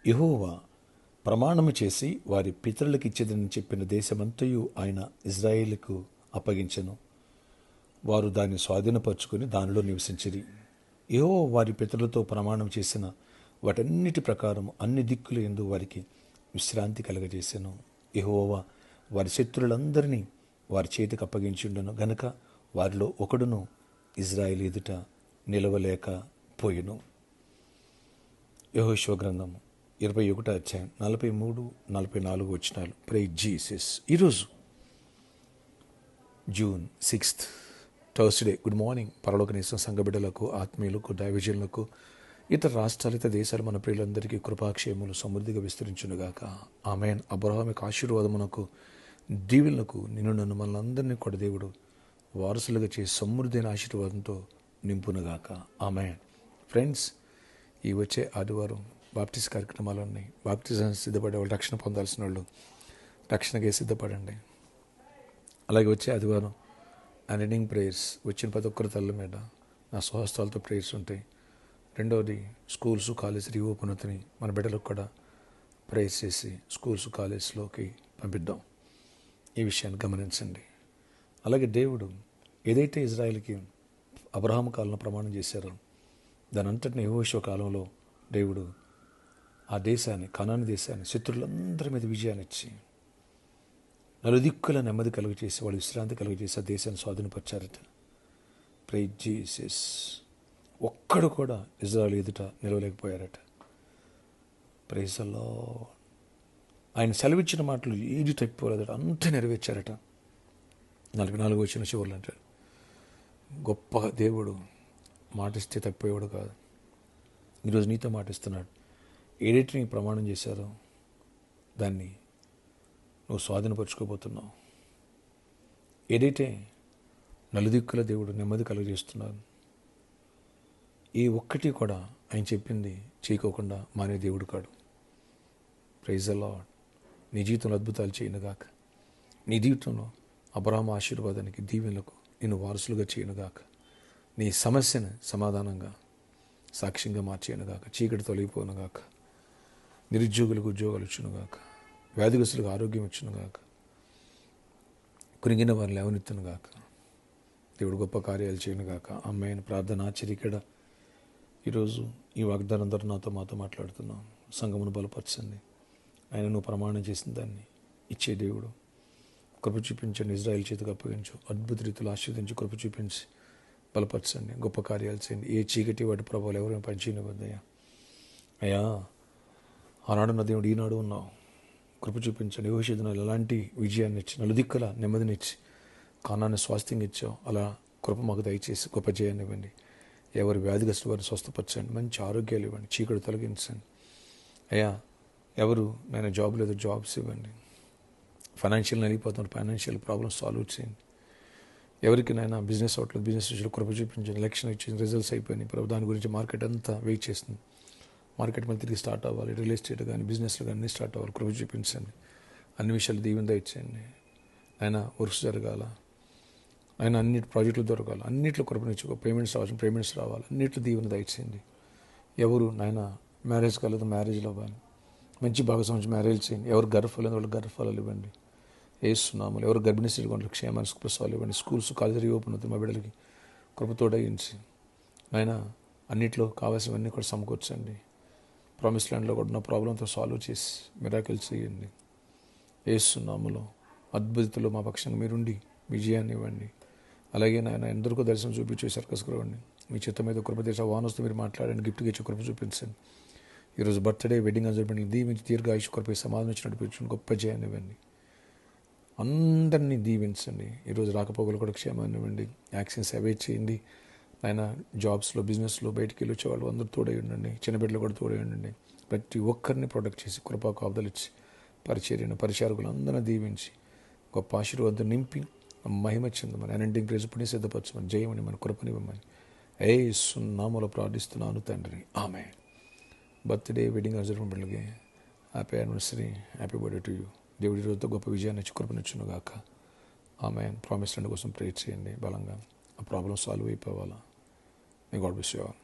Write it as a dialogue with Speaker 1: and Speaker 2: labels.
Speaker 1: యెహోవా ప్రమాణము చేసి వారి పితరులకు ఇచ్చేదని చెప్పిన దేశమంతయు ఆయన ఇజ్రాయేలుకు అప్పగించెను. వారు దాన్ని స్వాధీనపరుచుకొని దానిలో నివసించిరి. యెహోవా వారి పితరులతో ప్రమాణం చేసిన వాటన్నిటి ప్రకారం అన్ని దిక్కుల యందు వారికి విశ్రాంతి కలగజేసెను. యెహోవా వారి శత్రులందరినీ వారి చేతికి అప్పగించుండెను గనుక వారిలో ఒకడును ఇజ్రాయేలు ఎదుట నిలవలేకపోయెను. యెహోషువ గ్రంథము 21వ అధ్యాయం 43-44 వచనాలు. Praise Jesus. ఈరోజు జూన్ 6 థర్స్డే. Good morning. పరలోకనేసిన సంఘ బిడ్డలకు, ఆత్మీయులకు, దైవజనులకు, ఇతర రాష్ట్రాలు, ఇతర దేశాలు, మన ప్రియులందరికీ కృపాక్షేములు సమృద్ధిగా విస్తరించునుగాక. ఆమేన్. అబ్రహాముకు ఆశీర్వాదమునకు, దీవెనలకు నిన్ను నన్ను మనందరినీ కూడా దేవుడు వారసులుగా చేసి సమృద్ధైన ఆశీర్వాదంతో నింపునుగాక. ఆమేన్. ఫ్రెండ్స్, ఈ వచ్చే ఆదివారం బాప్టిస్ట్ కార్యక్రమాలు ఉన్నాయి. బాప్టిజం సిద్ధపడే వాళ్ళు, రక్షణ పొందాల్సిన వాళ్ళు రక్షణకే సిద్ధపడండి. అలాగే వచ్చే ఆదివారం అన్నింగ్ ప్రేయర్స్, వచ్చిన ప్రతి ఒక్కరి తల్ల మీద నా స్వహస్తాలతో ప్రేయర్స్ ఉంటాయి. రెండవది స్కూల్స్, కాలేజ్ రీఓపెన్ అవుతాయి. మన బిడ్డలకు కూడా ప్రేయర్స్ చేసి స్కూల్స్, కాలేజ్లోకి పంపిద్దాం. ఈ విషయాన్ని గమనించండి. అలాగే దేవుడు ఏదైతే ఇజ్రాయెల్కి అబ్రహాము కాలంలో ప్రమాణం చేశారో దాని అంతటిని యెహోషువ కాలంలో దేవుడు ఆ దేశాన్ని, కనాను దేశాన్ని శత్రులందరి మీద విజయాన్ని ఇచ్చి నలుదిక్కుల నెమ్మది కలుగజేసి వాళ్ళు విశ్రాంతి కలుగజేసి ఆ దేశాన్ని స్వాధీనపరిచారట. Praise Jesus. ఒక్కడు కూడా ఇజ్రాయెల్ ఎదుట నిలవలేకపోయారట. Praise the lord. ఆయన సెలవిచ్చిన మాటలు ఏది తప్పిపోలేదట, అంతా నెరవేర్చారట. 44 వచ్చిన చివరిలో అంటాడు, గొప్ప దేవుడు, మాటిస్తే తప్పిపోయేవాడు కాదు. ఈరోజు నీతో మాటిస్తున్నాడు. ఏదైతే నీ ప్రమాణం చేశారో దాన్ని నువ్వు స్వాధీనపరుచుకోబోతున్నావు. ఏదైతే నలుదిక్కుల దేవుడు నెమ్మది కలుగజేస్తున్నాడు, ఏ ఒక్కటి కూడా ఆయన చెప్పింది చేయకోకుండా మానే దేవుడు కాడు. Praise the Lord. నీ జీవితంలో అద్భుతాలు చేయనుగాక. నీ జీవితంలో అబ్రహాము ఆశీర్వాదానికి, దీవెనలకు నిన్ను వారసులుగా చేయనుగాక. నీ సమస్యను సమాధానంగా, సాక్ష్యంగా మార్చేయనుగాక. చీకటి తొలగిపోనుగాక. నిరుద్యోగులకు ఉద్యోగాలు ఇచ్చునుగాక. వ్యాధిగ్రస్తులకు ఆరోగ్యం ఇచ్చునుగాక. కురింగిన వారిని లేవనెత్తునుగాక. దేవుడు గొప్ప కార్యాలు చేయనుగాక. అమ్మాయిని ప్రార్థన ఆచరికడ ఈరోజు ఈ వాగ్దానం ద్వారా మాతో మాట్లాడుతున్నాం. సంఘమును బలపరచండి. ఆయన నువ్వు ప్రమాణం చేసిన దాన్ని ఇచ్చే దేవుడు. కృప చూపించండి. ఇజ్రాయెల్ చేతికి అప్పగించు. అద్భుత రీతిలో ఆశీర్వదించి కృప చూపించి బలపరచండి. గొప్ప కార్యాలు చేయండి. ఏ చీకటి వాటి ప్రభావాలు ఎవరైనా పనిచేయనివ్వద్దయ్యా. అయ్యా, ఆనాడు నా దేవుడు, ఈనాడు ఉన్నావు. కృప చూపించండి. యోషిదినాలు ఎలాంటి విజయాన్ని ఇచ్చి, నలుదిక్కుల నెమ్మదినిచ్చి, కానాన్ని స్వాస్థ్యంగా ఇచ్చావు. అలా కృప మాకు దయచేసి గొప్ప జయాన్ని ఇవ్వండి. ఎవరి వ్యాధిగ్రస్తులు వారిని స్వస్థపరచండి. మంచి ఆరోగ్యాలు ఇవ్వండి. చీకటి తొలగించండి. అయ్యా, ఎవరు నేను జాబ్ లేదు, జాబ్స్ ఇవ్వండి. ఫైనాన్షియల్ నలిగిపోతున్నారు, ఫైనాన్షియల్ ప్రాబ్లమ్స్ సాల్వ్ చేయండి. ఎవరికి నైనా బిజినెస్ అవట్లేదు, బిజినెస్ విషయంలో కృప చూపించండి. ఎలక్షన్ ఇచ్చింది, రిజల్ట్స్ అయిపోయినాయి. ప్రభు దాని గురించి మార్కెట్ అంతా వెయిట్ చేస్తుంది. మార్కెట్ మళ్ళీ తిరిగి స్టార్ట్ అవ్వాలి. రియల్ ఎస్టేట్ కానీ, బిజినెస్లు కానీ అన్నీ స్టార్ట్ అవ్వాలి. కృప చూపించండి. అన్ని విషయాలు దీవెన ఇచ్చేయండి. ఆయన వర్క్స్ జరగాల, ఆయన అన్ని ప్రాజెక్టులు దొరకాలి, అన్నింటిలో కృపనిచ్చుకో. పేమెంట్స్ రావాలి, పేమెంట్స్ రావాలి, అన్నింటిలో దీవెన దయచేయండి. ఎవరు నాయన మ్యారేజ్ కాలేదు, మ్యారేజ్లో అవ్వాలి. మంచి భాగస్వామి మ్యారేజ్ చేయండి. ఎవరు గర్భఫలం వాళ్ళకి గర్భఫలాలు ఇవ్వండి. ఏసునామములో. ఎవరు గర్భిణీ స్త్రీలు కొంచెం క్షేమాన్ని ప్రసవాలు ఇవ్వండి. స్కూల్స్, కాలేజీ రీఓపెన్ అవుతుంది. మా బిడ్డలకి కృపతోడయించి ఆయన అన్నింటిలో కావాల్సినవన్నీ కూడా సమకూర్చండి. ప్రామిస్ ల్యాండ్లో కూడా ఉన్న ప్రాబ్లంతో సాల్వ్ చేసి మిరాకిల్స్ చేయండి. ఏసునామములో అద్భుతలో మా పక్షంగా మీరుండి విజయాన్ని ఇవ్వండి. అలాగే నాయన ఎందరికో దర్శనం చూపించే సర్కస్కురవండి. మీ చిత్త మీద కృప చేసే వానొస్తూ మీరు మాట్లాడండి. గిఫ్ట్గా ఇచ్చే కృప చూపించండి. ఈరోజు బర్త్డే, వెడ్డింగ్ అజర్మెంట్ని దీవించి దీర్ఘాయుష్ కృప సమాధానం ఇచ్చినట్టు పెంచుకుని గొప్ప జయాన్ని ఇవ్వండి. అందరినీ దీవించండి. ఈరోజు రాకపోకలు కూడా క్షేమాన్ని ఇవ్వండి. యాక్సిడెంట్స్ అవాయిడ్ చేయండి. ఆయన జాబ్స్లో, బిజినెస్లో బయటికి వెళ్ళి వచ్చే వాళ్ళు అందరూ తోడై ఉండండి. చిన్న బిడ్డలు కూడా తోడై ఉండండి. ప్రతి ఒక్కరిని ప్రొటెక్ట్ చేసి కృపా కాపుదలు ఇచ్చి పరిచారకులు అందరినీ దీవించి గొప్ప ఆశీర్వాదం నింపి మహిమ చెందమని, అనంటింగ్ ప్రేజ్ పుణ్య సిద్ధపరచమని, జయమని, మన కృపనివ్వమని యేసు నామములో ప్రార్థిస్తున్నాను తండ్రి. ఆమేన్. బర్త్డే, వెడ్డింగ్ అజర్మెంట్లకి happy anniversary, happy birthday to you. దేవుడి రోజుతో గొప్ప విజయాన్ని ఇచ్చి కృపనిచ్చును గాక. ఆమేన్. ప్రామిస్ ల్యాండ్ కోసం ప్రేయర్ చేయండి బలంగా. ఆ ప్రాబ్లం సాల్వ్ అయిపోవాలా. May God bless you all.